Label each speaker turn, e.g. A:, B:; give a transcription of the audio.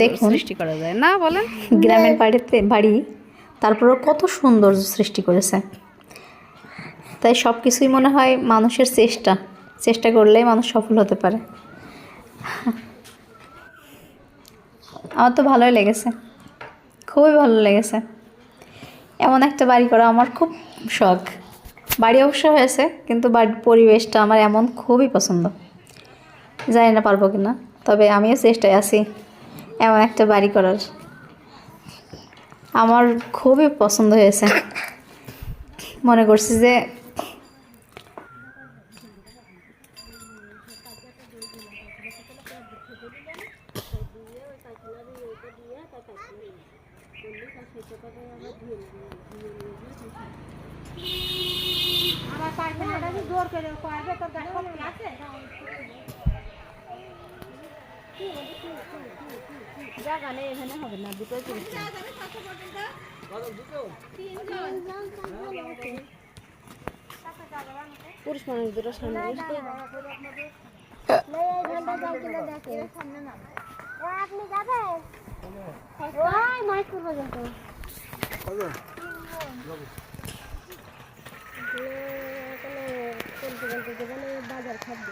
A: দেখুন
B: সৃষ্টি করা যায় না বলেন।
A: গ্রামের বাড়ি তারপরেও কত সৌন্দর্য সৃষ্টি করেছে। তাই সব কিছুই মনে হয় মানুষের চেষ্টা করলেই মানুষ সফল হতে পারে। আমার তো ভালোই লেগেছে, খুবই ভালো লেগেছে। এমন একটা বাড়ি করা আমার খুব শখ। বাড়ি অবশ্য হয়েছে, কিন্তু বাড়ির পরিবেশটা আমার এমন খুবই পছন্দ। জানি না পারবো কি না, তবে আমিও চেষ্টায় আছি এমন একটা বাড়ি করার। আমার খুবই পছন্দ হয়েছে। মনে করছি যে
C: জায়গা নেই, এখানে হবে না, দুটোই পুরুষ মানুষ দুটো সামনে বাজার খাদ্য